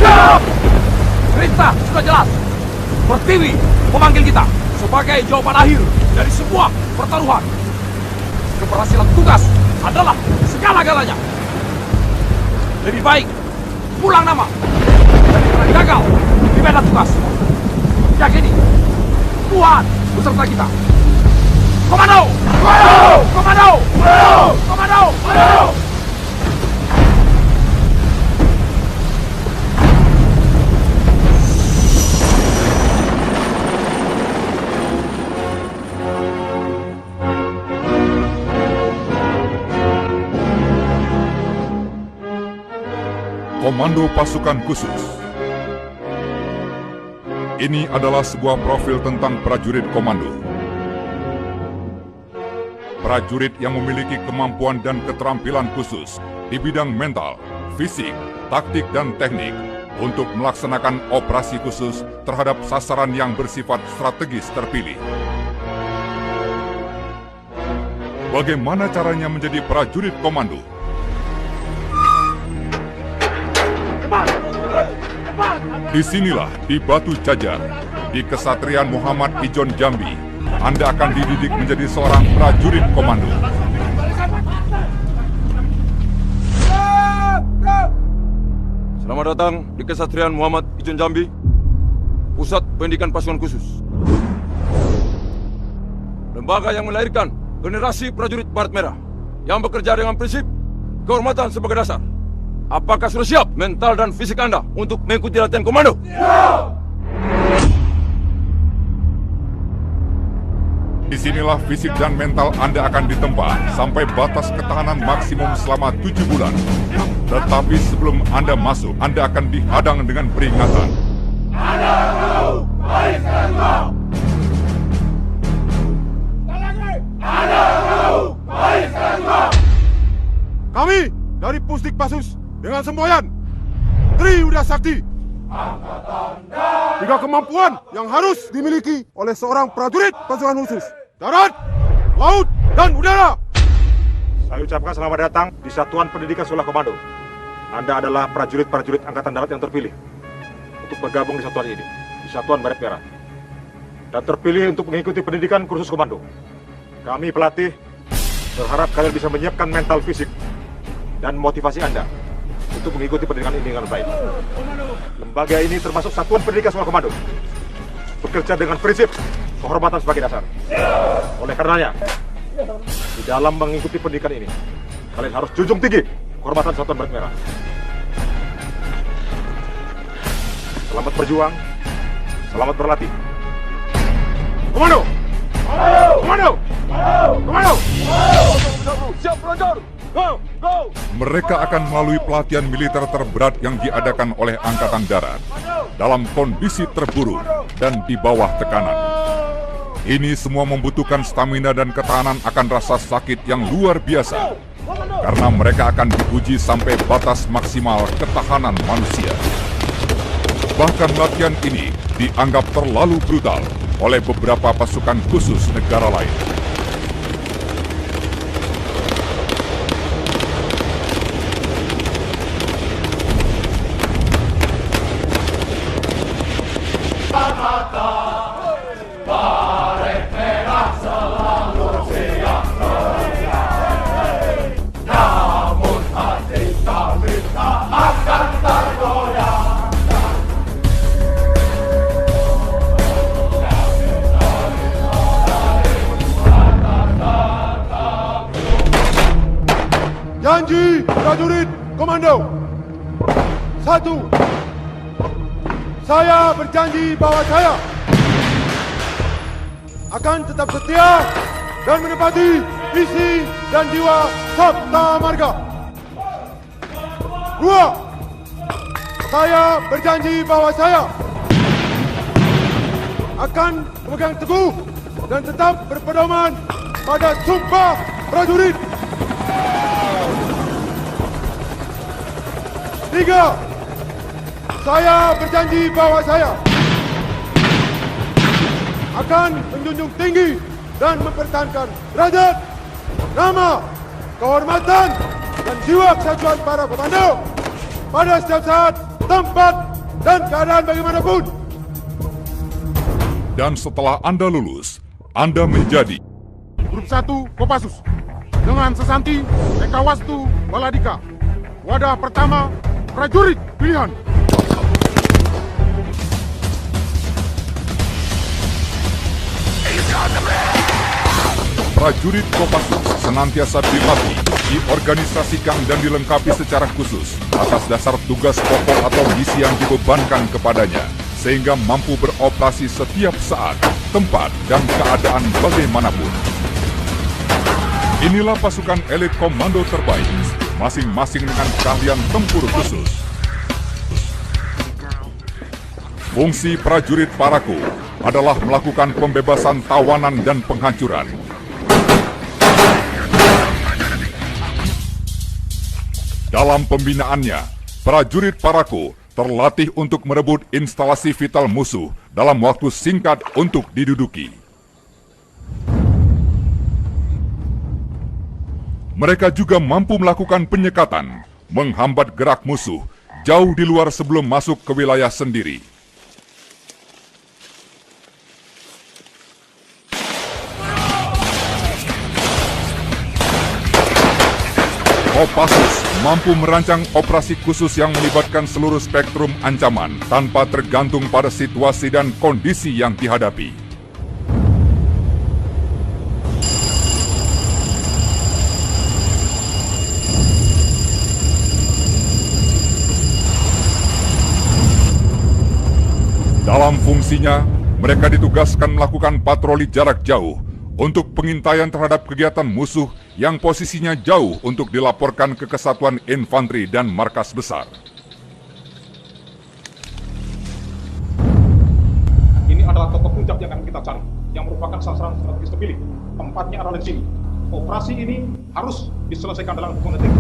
Siap! Perintah sudah jelas. Pertiwi memanggil kita sebagai jawaban akhir dari semua pertaruhan. Keberhasilan tugas adalah segala-galanya. Lebih baik pulang nama daripada gagal di medan tugas. Yakini Tuhan beserta kita. Komando! Komando! Komando! Komando! Komando! Komando Pasukan Khusus. Ini adalah sebuah profil tentang prajurit komando. Prajurit yang memiliki kemampuan dan keterampilan khusus di bidang mental, fisik, taktik, dan teknik untuk melaksanakan operasi khusus terhadap sasaran yang bersifat strategis terpilih. Bagaimana caranya menjadi prajurit komando? Disinilah di Batu Jajar, di Kesatrian Muhammad Ijon Jambi, Anda akan dididik menjadi seorang prajurit komando. Selamat datang di Kesatrian Muhammad Ijon Jambi, Pusat Pendidikan Pasukan Khusus. Lembaga yang melahirkan generasi prajurit Baret Merah yang bekerja dengan prinsip kehormatan sebagai dasar. Apakah sudah siap mental dan fisik Anda untuk mengikuti latihan komando? Siap! Disinilah fisik dan mental Anda akan ditempa sampai batas ketahanan maksimum selama 7 bulan. Tetapi sebelum Anda masuk, Anda akan dihadang dengan peringatan. Kami dari Pusdik Pasus dengan semboyan Tri Uda Sakti. Tiga kemampuan yang harus dimiliki oleh seorang prajurit pasukan khusus: darat, laut, dan udara. Saya ucapkan selamat datang di Satuan Pendidikan Sekolah Komando. Anda adalah prajurit-prajurit Angkatan Darat yang terpilih untuk bergabung di satuan ini, di Satuan Baret Merah, dan terpilih untuk mengikuti pendidikan kursus komando. Kami pelatih berharap kalian bisa menyiapkan mental fisik dan motivasi Anda untuk mengikuti pendidikan ini dengan baik. Lembaga ini termasuk Satuan Pendidikan Sekolah Komando, bekerja dengan prinsip kehormatan sebagai dasar. Oleh karenanya, di dalam mengikuti pendidikan ini, kalian harus junjung tinggi kehormatan Satuan Baret Merah. Selamat berjuang, selamat berlatih. Komando! Komando! Komando! Siap pelontar! Go! Go! Mereka akan melalui pelatihan militer terberat yang diadakan oleh Angkatan Darat dalam kondisi terburuk dan di bawah tekanan. Ini semua membutuhkan stamina dan ketahanan akan rasa sakit yang luar biasa, karena mereka akan diuji sampai batas maksimal ketahanan manusia. Bahkan latihan ini dianggap terlalu brutal oleh beberapa pasukan khusus negara lain. Janji prajurit komando. 1. Saya berjanji bahwa saya akan tetap setia dan menepati visi dan jiwa Sabta Marga. 2. Saya berjanji bahwa saya akan memegang teguh dan tetap berpedoman pada sumpah prajurit. 3. Saya berjanji bahwa saya akan menjunjung tinggi dan mempertahankan derajat, nama, kehormatan, dan jiwa kesatuan para komando pada setiap saat tempat, dan keadaan bagaimanapun. Dan setelah Anda lulus, Anda menjadi Grup 1 Kopassus dengan Sesanti Ekawastu Baladika. Wadah pertama, prajurit pilihan. prajurit Kopassus senantiasa dilatih, diorganisasikan dan dilengkapi secara khusus atas dasar tugas pokok atau misi yang dibebankan kepadanya, sehingga mampu beroperasi setiap saat, tempat, dan keadaan bagaimanapun. Inilah pasukan elit komando terbaik, masing-masing dengan keahlian tempur khusus. Fungsi prajurit Paraku adalah melakukan pembebasan tawanan dan penghancuran. Dalam pembinaannya, prajurit Paraku terlatih untuk merebut instalasi vital musuh dalam waktu singkat untuk diduduki. Mereka juga mampu melakukan penyekatan, menghambat gerak musuh jauh di luar sebelum masuk ke wilayah sendiri. Kopassus mampu merancang operasi khusus yang melibatkan seluruh spektrum ancaman tanpa tergantung pada situasi dan kondisi yang dihadapi. Dalam fungsinya, mereka ditugaskan melakukan patroli jarak jauh untuk pengintaian terhadap kegiatan musuh yang posisinya jauh untuk dilaporkan ke Kesatuan Infanteri dan markas besar. Ini adalah tokoh puncak yang akan kita cari, yang merupakan sasaran strategis terpilih. Tempatnya adalah di sini. Operasi ini harus diselesaikan dalam hitungan detik.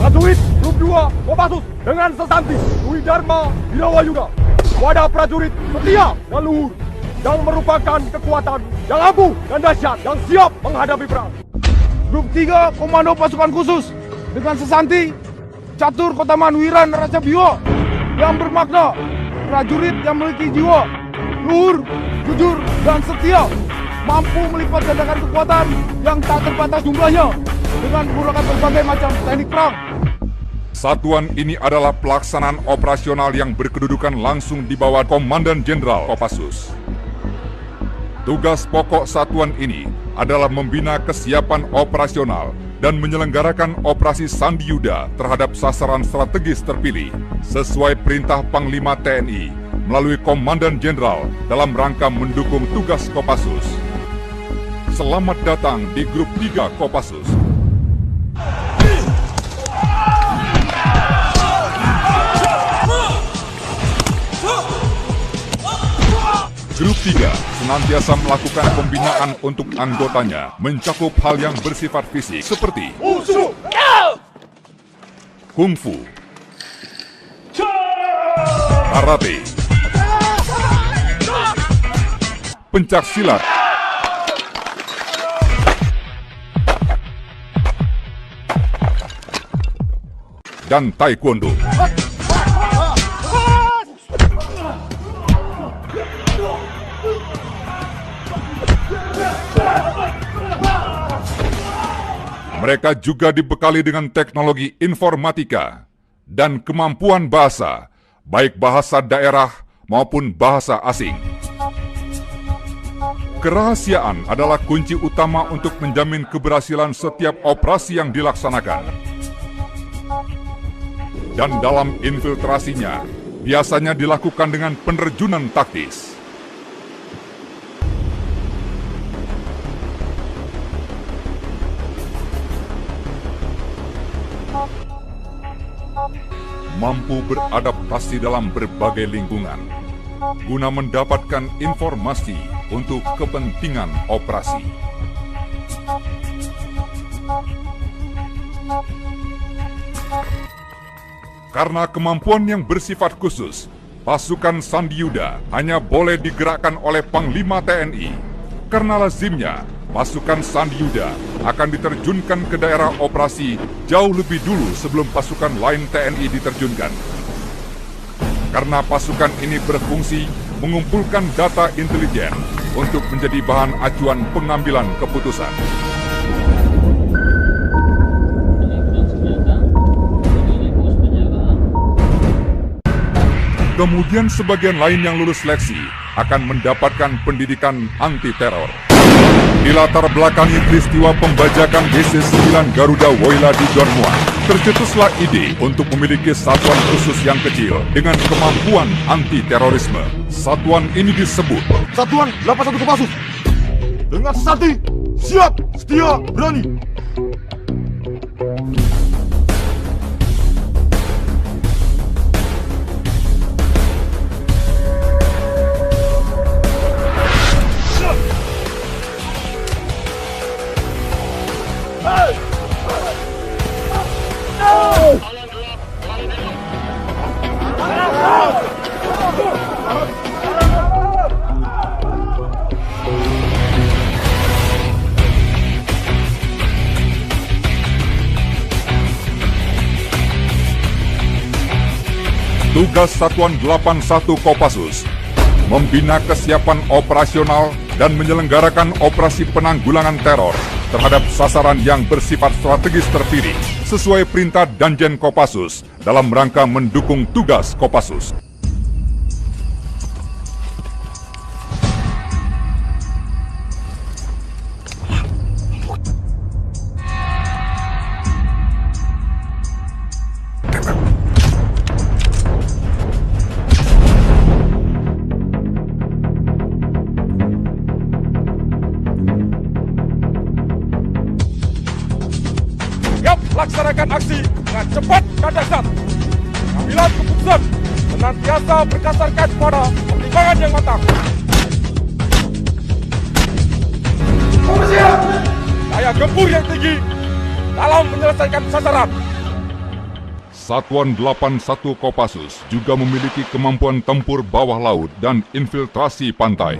Prajurit Grup 2 Kopassus dengan Sesanti Dwi Dharma Wirawayuda. Wadah prajurit setia dan luhur yang merupakan kekuatan yang ampuh dan dahsyat yang siap menghadapi perang. Grup 3 Komando Pasukan Khusus dengan Sesanti Catur Kotaman Wiran Raja Biwa yang bermakna prajurit yang memiliki jiwa luhur, jujur, dan setia, mampu melipat gandakan kekuatan yang tak terbatas jumlahnya dengan menggunakan berbagai macam teknik perang. Satuan ini adalah pelaksanaan operasional yang berkedudukan langsung di bawah Komandan Jenderal Kopassus. Tugas pokok satuan ini adalah membina kesiapan operasional dan menyelenggarakan operasi Sandi Yuda terhadap sasaran strategis terpilih sesuai perintah Panglima TNI melalui Komandan Jenderal dalam rangka mendukung tugas Kopassus. Selamat datang di Grup 3 Kopassus. Grup 3 senantiasa melakukan pembinaan untuk anggotanya mencakup hal yang bersifat fisik seperti kungfu, karate, pencak silat, dan taekwondo. Mereka juga dibekali dengan teknologi informatika dan kemampuan bahasa, baik bahasa daerah maupun bahasa asing. Kerahasiaan adalah kunci utama untuk menjamin keberhasilan setiap operasi yang dilaksanakan. dan dalam infiltrasinya biasanya dilakukan dengan penerjunan taktis. Mampu beradaptasi dalam berbagai lingkungan guna mendapatkan informasi untuk kepentingan operasi. Karena kemampuan yang bersifat khusus, pasukan Sandiuda hanya boleh digerakkan oleh Panglima TNI. Karena lazimnya, pasukan Sandiuda akan diterjunkan ke daerah operasi jauh lebih dulu sebelum pasukan lain TNI diterjunkan. Karena pasukan ini berfungsi mengumpulkan data intelijen untuk menjadi bahan acuan pengambilan keputusan. Kemudian sebagian lain yang lulus seleksi akan mendapatkan pendidikan anti-teror. Dilatar belakangi peristiwa pembajakan DC-9 Garuda Woyla di Don Muang, tercetuslah ide untuk memiliki satuan khusus yang kecil dengan kemampuan anti-terorisme. Satuan ini disebut Satuan 81 Kopassus. Dengan sesati, siap, setia, berani. Tugas Satuan 81 Kopassus membina kesiapan operasional dan menyelenggarakan operasi penanggulangan teror terhadap sasaran yang bersifat strategis terpilih sesuai perintah Danjen Kopassus dalam rangka mendukung tugas Kopassus. Laksanakan aksi dengan cepat dan dahsyat. Pengambilan keputusan senantiasa berdasarkan pada pertimbangan yang matang. Daya gempur yang tinggi dalam menyelesaikan sasaran. Satuan 81 Kopassus juga memiliki kemampuan tempur bawah laut dan infiltrasi pantai.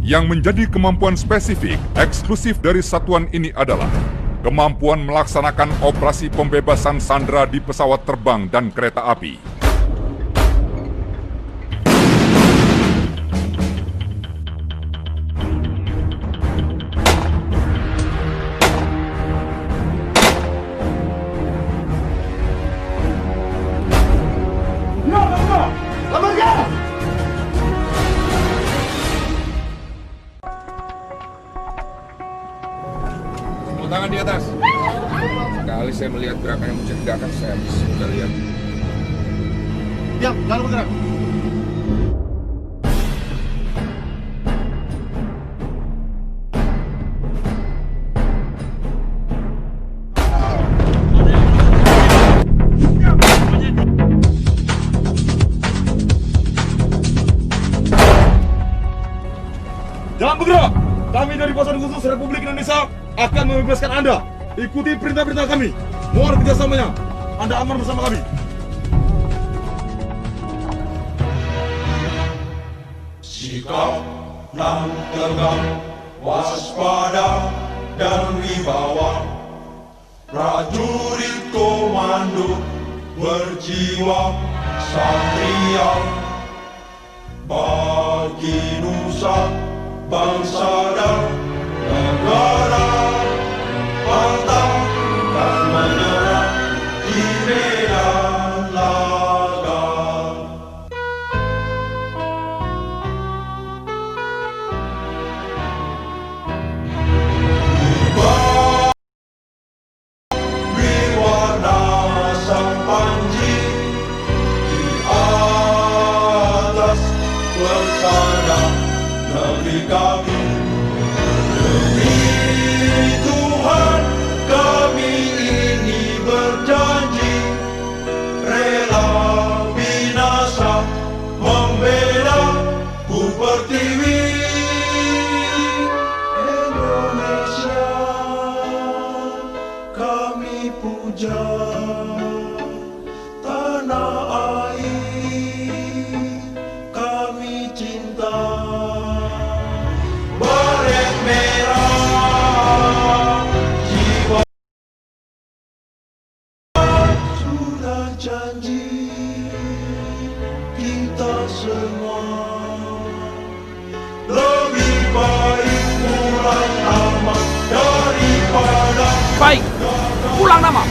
Yang menjadi kemampuan spesifik eksklusif dari satuan ini adalah kemampuan melaksanakan operasi pembebasan sandera di pesawat terbang dan kereta api. Tangan di atas. Sekali saya melihat gerakan yang mencurigakan Saya sudah lihat. Diam, jangan bergerak. Jangan bergerak. Kami dari Pasukan Khusus Republik Indonesia akan membebaskan Anda. Ikuti perintah-perintah kami. Mohon kerjasamanya. Anda aman bersama kami. Sikap nan tegak, waspada dan wibawa. Prajurit komando berjiwa satria. Bagi nusa, bangsa dan negara, pantang dan menyerah di medan laga. Berwarna sang panji di atas persada negeri kami. Demi Tuhan kami ini berjanji, rela binasa membela ku pertiwi. Indonesia kami puja, tanah air kami cinta. Baret merah jiwa sudah janji kita semua, lebih baik pulang aman daripada Baik, pulang nama.